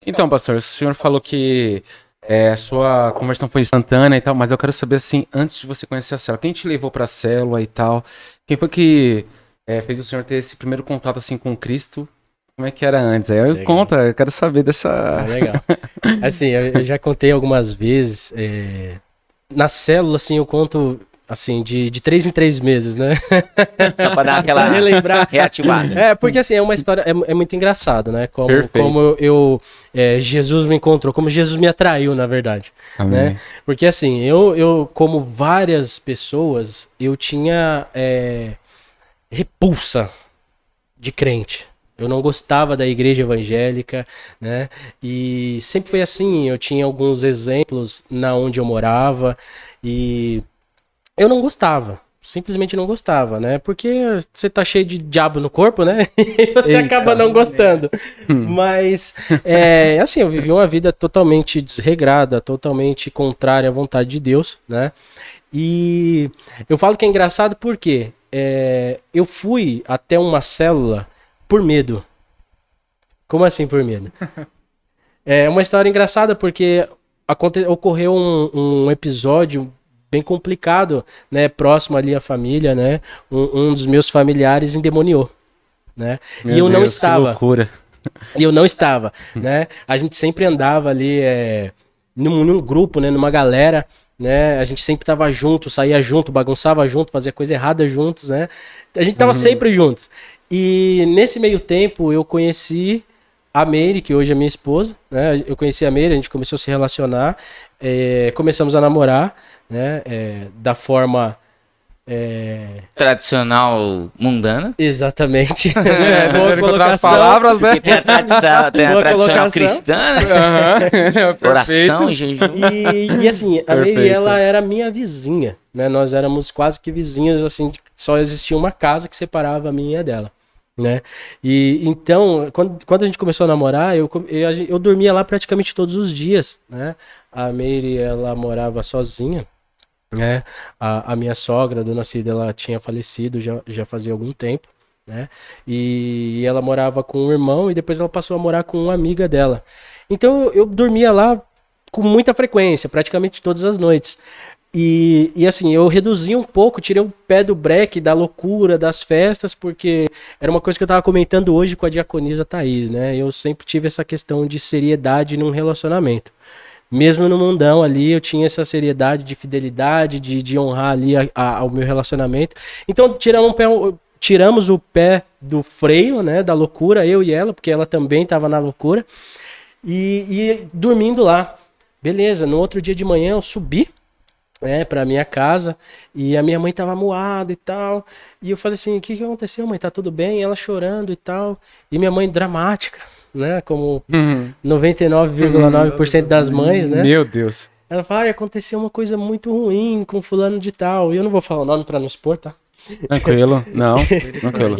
Então, pastor, o senhor falou que a sua conversão foi instantânea e tal, mas eu quero saber, assim, antes de você conhecer a célula, quem te levou pra célula e tal? Quem foi que fez o senhor ter esse primeiro contato, assim, com Cristo? Como é que era antes? Aí eu quero saber dessa... Legal. Assim, eu já contei algumas vezes, na célula, assim, eu conto, assim, de 3 em 3 meses, né? Só pra dar aquela Pra relembrar. reativada. Porque assim, é uma história, é muito engraçado, né? Perfeito. Como Jesus me encontrou, como Jesus me atraiu, na verdade. Amém. Né? Porque assim, eu como várias pessoas, eu tinha repulsa de crente. Eu não gostava da igreja evangélica, né? E sempre foi assim, eu tinha alguns exemplos na onde eu morava e eu não gostava. Simplesmente não gostava, né? Porque você tá cheio de diabo no corpo, né? E você acaba não gostando. Mas, assim, eu vivi uma vida totalmente desregrada, totalmente contrária à vontade de Deus, né? E eu falo que é engraçado porque eu fui até uma célula por medo. Como assim por medo? É uma história engraçada porque ocorreu um episódio bem complicado, né, próximo ali à família, né, um dos meus familiares endemoniou, né, Meu e eu não Deus, que estava, loucura. né, a gente sempre andava ali num grupo, né, numa galera, né, a gente sempre tava junto, saía junto, bagunçava junto, fazia coisa errada juntos, né, a gente tava sempre juntos, e nesse meio tempo eu conheci a Meire, que hoje é minha esposa, né, eu conheci a Meire, a gente começou a se relacionar, começamos a namorar, né, da forma Tradicional mundana. Exatamente. Boa colocação. Palavras, né? Que tem a tradição, tradicional colocação. cristã, né? Oração, jejum. E assim, a Meire, Perfeito. ela era minha vizinha, né? Nós éramos quase que vizinhos, assim, só existia uma casa que separava a minha e a dela, né? E então, quando a gente começou a namorar, eu dormia lá praticamente todos os dias, né? A Meire, ela morava sozinha, né? A minha sogra, a dona Cida, ela tinha falecido já fazia algum tempo, né? E ela morava com um irmão e depois ela passou a morar com uma amiga dela. Então eu dormia lá com muita frequência, praticamente todas as noites. E assim, eu reduzi um pouco, tirei o pé do breque, da loucura, das festas, porque era uma coisa que eu tava comentando hoje com a diaconisa Thaís, né? Eu sempre tive essa questão de seriedade num relacionamento. Mesmo no mundão ali, eu tinha essa seriedade de fidelidade, de honrar ali ao meu relacionamento. Então, tiramos o pé do freio, né, da loucura, eu e ela, porque ela também estava na loucura. E dormindo lá. Beleza, no outro dia de manhã eu subi, pra minha casa, e a minha mãe tava moada e tal. E eu falei assim, o que aconteceu, mãe? Tá tudo bem? E ela chorando e tal. E minha mãe dramática, né? Como 99,9% das mães, né? Meu Deus. Ela fala, aconteceu uma coisa muito ruim com fulano de tal. E eu não vou falar o nome pra não expor, tá? Tranquilo. Não, tranquilo.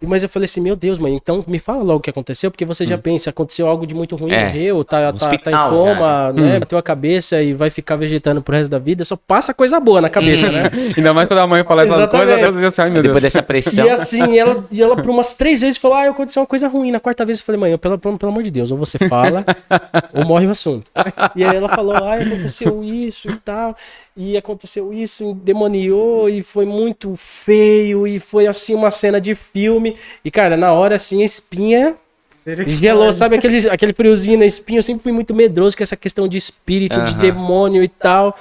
Mas eu falei assim, meu Deus, mãe, então me fala logo o que aconteceu, porque você já pensa, aconteceu algo de muito ruim, morreu, tá em coma, né, bateu a cabeça e vai ficar vegetando pro resto da vida, só passa coisa boa na cabeça, né? Ainda mais quando a mãe fala essas coisas, Deus já sai, meu Deus. Depois dessa pressão. E assim, ela por umas 3 vezes falou, aconteceu uma coisa ruim. Na quarta vez eu falei, mãe, pelo amor de Deus, ou você fala, ou morre o assunto. E aí ela falou, aconteceu isso e tal, e aconteceu isso, endemoniou, e foi muito feio, e foi assim uma cena de filme. E cara, na hora assim a espinha gelou, sabe aquele friozinho na espinha. Eu sempre fui muito medroso com essa questão de espírito, de demônio e tal.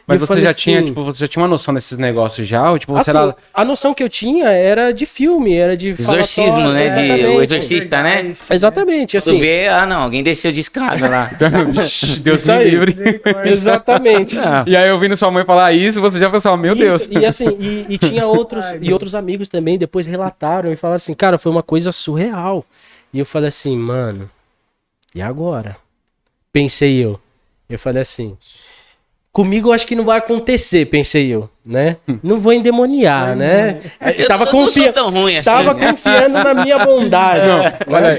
Mas eu você já assim, tinha, tipo, você já tinha uma noção desses negócios já? Ou, tipo, você assim, era... a noção que eu tinha era de filme, era de Exorcismo, falatório, né? exatamente. O exorcista, né? Exatamente, Tu assim. vê, não, alguém desceu de escada lá. Deus Isso me aí. livre. Exatamente. E aí, ouvindo sua mãe falar isso, você já pensou, meu Deus. Isso, e assim, e tinha outros amigos também, depois relataram e falaram assim, cara, foi uma coisa surreal. E eu falei assim, mano, e agora? Pensei eu. Eu falei assim, comigo eu acho que não vai acontecer, pensei eu, né? Não vou endemoniar, né? Eu não sou tão ruim assim. Tava né? confiando na minha bondade.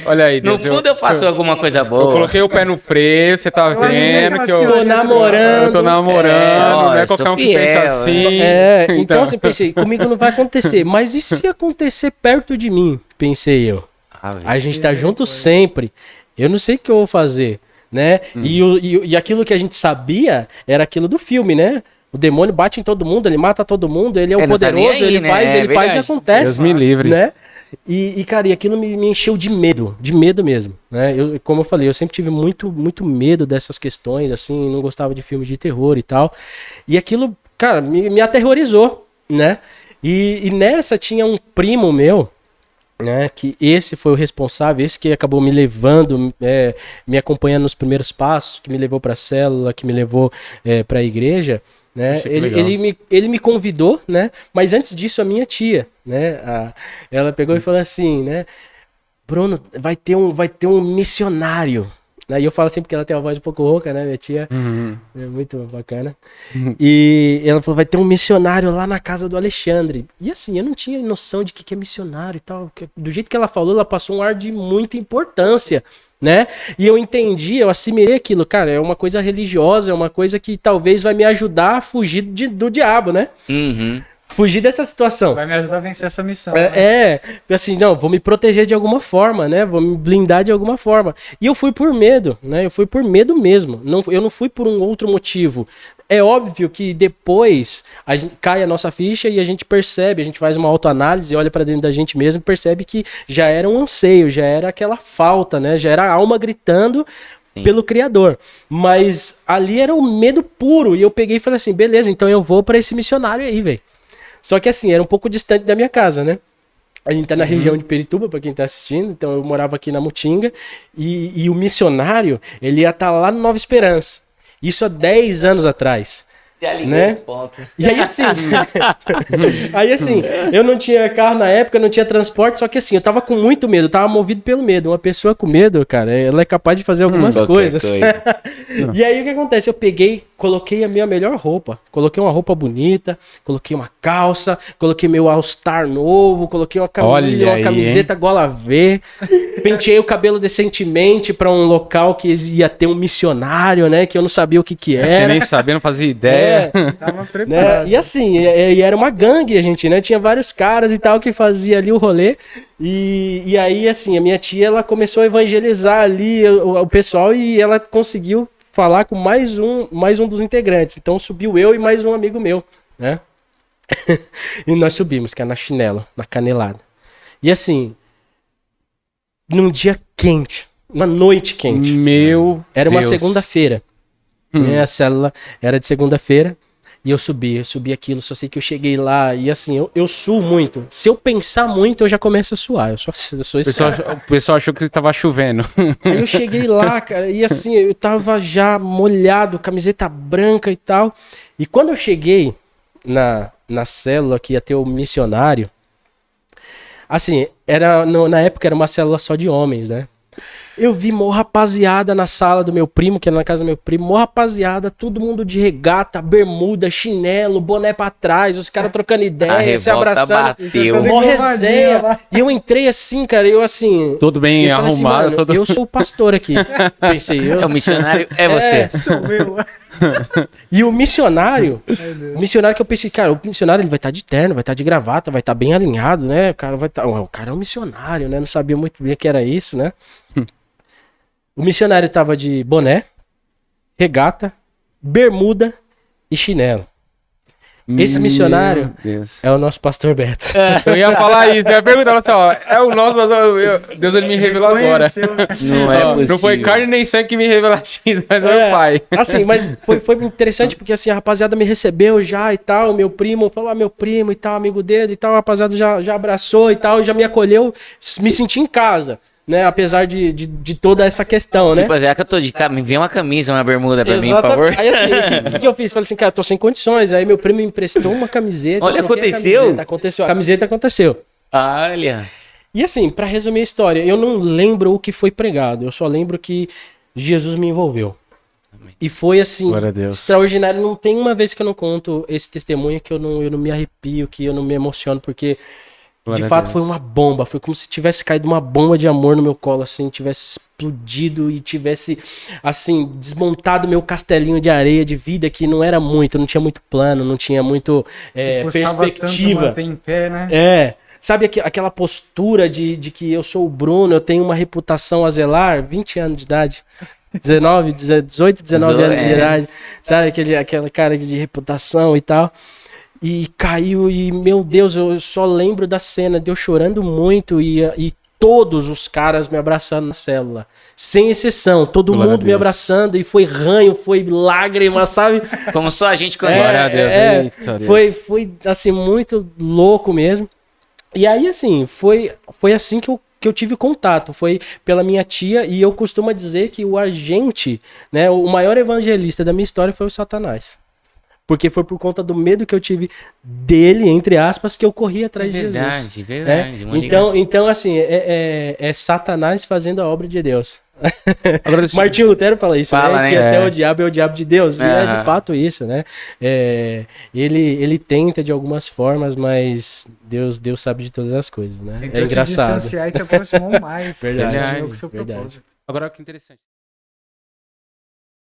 Olha aí, No Deus. fundo eu faço alguma coisa Eu boa. coloquei o pé no freio, você tá vendo que eu... Tô namorando. Eu tô namorando, não é eu sou qualquer um que fiel, pensa assim. Então assim, pensei, comigo não vai acontecer. Mas e se acontecer perto de mim? Pensei eu. A gente tá junto sempre. Eu não sei o que eu vou fazer, né? E aquilo que a gente sabia era aquilo do filme, né? O demônio bate em todo mundo, ele mata todo mundo, ele é o Não tá nem poderoso, aí, ele né? faz, É ele faz e verdade. acontece. Deus me livre. Né? Cara, e aquilo me encheu de medo mesmo, né? Como eu falei, eu sempre tive muito medo dessas questões, assim, não gostava de filmes de terror e tal. E aquilo, cara, me aterrorizou, né? E nessa tinha um primo meu, né, que esse foi o responsável, esse que acabou me levando, me acompanhando nos primeiros passos, que me levou para a célula, que me levou para a igreja, né? Poxa, que legal. Ele me convidou, né? Mas antes disso a minha tia, né, ela pegou e falou assim, né, Bruno, vai ter um missionário. Aí eu falo assim porque ela tem uma voz um pouco rouca, né, minha tia. É muito bacana. E ela falou, vai ter um missionário lá na casa do Alexandre. E assim, eu não tinha noção de que é missionário e tal. Do jeito que ela falou, ela passou um ar de muita importância, né? E eu entendi, eu assimilei aquilo. Cara, é uma coisa religiosa, é uma coisa que talvez vai me ajudar a fugir do diabo, né? Uhum. Fugir dessa situação. Vai me ajudar a vencer essa missão. Né? Assim, não, vou me proteger de alguma forma, né? Vou me blindar de alguma forma. E eu fui por medo, né? Eu fui por medo mesmo. Eu não fui por um outro motivo. É óbvio que depois cai a nossa ficha e a gente percebe, a gente faz uma autoanálise, olha pra dentro da gente mesmo e percebe que já era um anseio, já era aquela falta, né? Já era a alma gritando pelo Criador. Mas ali era um medo puro. E eu peguei e falei assim, beleza, então eu vou pra esse missionário aí, velho. Só que assim, era um pouco distante da minha casa, né? A gente tá na região de Pirituba, pra quem tá assistindo, então eu morava aqui na Mutinga, e o missionário, ele ia estar lá no Nova Esperança. Isso há 10 anos atrás. Né? E aí assim, eu não tinha carro na época, não tinha transporte, só que assim, eu tava com muito medo, eu tava movido pelo medo. Uma pessoa com medo, cara, ela é capaz de fazer algumas coisas. E aí o que acontece? Eu peguei, coloquei a minha melhor roupa, coloquei uma roupa bonita, coloquei uma calça, coloquei meu All-Star novo, coloquei uma camiseta gola V, penteei o cabelo decentemente pra um local que ia ter um missionário, né, que eu não sabia o que era. Você nem sabia, não fazia ideia. Tava preparado. Né? E assim, e era uma gangue, a gente, né? Tinha vários caras e tal que fazia ali o rolê. E aí, assim, a minha tia, ela começou a evangelizar ali o pessoal e ela conseguiu falar com mais um dos integrantes. Então subiu eu e mais um amigo meu, né? E nós subimos, cara, na chinela, na canelada. E assim, num dia quente, uma noite quente. Era uma segunda-feira. A célula era de segunda-feira e eu subi aquilo, só sei que eu cheguei lá e assim, eu suo muito. Se eu pensar muito, eu já começo a suar. Eu sou esse cara. O pessoal achou que tava chovendo. Aí eu cheguei lá, cara, e assim, eu tava já molhado, camiseta branca e tal. E quando eu cheguei na célula que ia ter o missionário, assim, na época era uma célula só de homens, né? Eu vi mó rapaziada na sala do meu primo, que era na casa do meu primo, mó rapaziada, todo mundo de regata, bermuda, chinelo, boné pra trás, os caras trocando ideia, se abraçando, mó resenha. E eu entrei assim, cara, eu assim... Tudo bem arrumado. Assim, eu sou o pastor aqui. Pensei eu. É o missionário, é você. Sou eu. E o missionário que eu pensei, cara, o missionário ele vai estar de terno, vai estar de gravata, vai estar bem alinhado, né? O cara o cara é um missionário, né? Não sabia muito bem o que era isso, né? O missionário tava de boné, regata, bermuda e chinelo. Esse missionário é o nosso pastor Beto. Eu ia falar isso, eu ia perguntar assim, ó, é o nosso pastor, Deus ele me revelou agora. Não é possível. Não foi carne nem sangue que me revelou, mas meu pai. Assim, mas foi interessante porque assim, a rapaziada me recebeu já e tal, meu primo falou, meu primo e tal, amigo dele e tal, a rapaziada já abraçou e tal, já me acolheu, me senti em casa. Né, apesar de toda essa questão, né? Tipo, já que eu tô de me vê uma camisa, uma bermuda pra mim, por favor. Aí assim, o que eu fiz? Falei assim, cara, eu tô sem condições. Aí meu primo me emprestou uma camiseta. Olha, aconteceu? A camiseta aconteceu. Olha. E assim, pra resumir a história, eu não lembro o que foi pregado. Eu só lembro que Jesus me envolveu. E foi assim, extraordinário. Não tem uma vez que eu não conto esse testemunho que eu não me arrepio, que eu não me emociono, porque... De fato foi uma bomba, foi como se tivesse caído uma bomba de amor no meu colo, assim, tivesse explodido e tivesse, assim, desmontado meu castelinho de areia de vida que não era muito, não tinha muito plano, não tinha muito perspectiva. Tanto manter em pé, né? sabe aquela postura de que eu sou o Bruno, eu tenho uma reputação a zelar, 20 anos de idade, 18, 19 anos de idade, sabe, aquela cara de reputação e tal. E caiu e, meu Deus, eu só lembro da cena de eu chorando muito e todos os caras me abraçando na célula. Sem exceção, todo Glória mundo a me Deus. abraçando e foi ranho, foi lágrima, sabe? Como só a gente conhece. Glória a Deus. Eita, Deus. Foi assim, muito louco mesmo. E aí, assim, foi assim que eu tive contato, foi pela minha tia, e eu costumo dizer que o agente, né, o maior evangelista da minha história foi o Satanás. Porque foi por conta do medo que eu tive dele, entre aspas, que eu corri atrás de Jesus. Verdade. Então, assim, é Satanás fazendo a obra de Deus. Agora, deixa- Martinho Lutero fala isso, Fala, né? né? Que até o diabo é o diabo de Deus. E é de Aham. fato isso, né? Ele tenta de algumas formas, mas Deus sabe de todas as coisas, né? Tentou É engraçado. te distanciar e te aproximou mais. Verdade, Atingiu com o seu verdade. propósito. agora que interessante.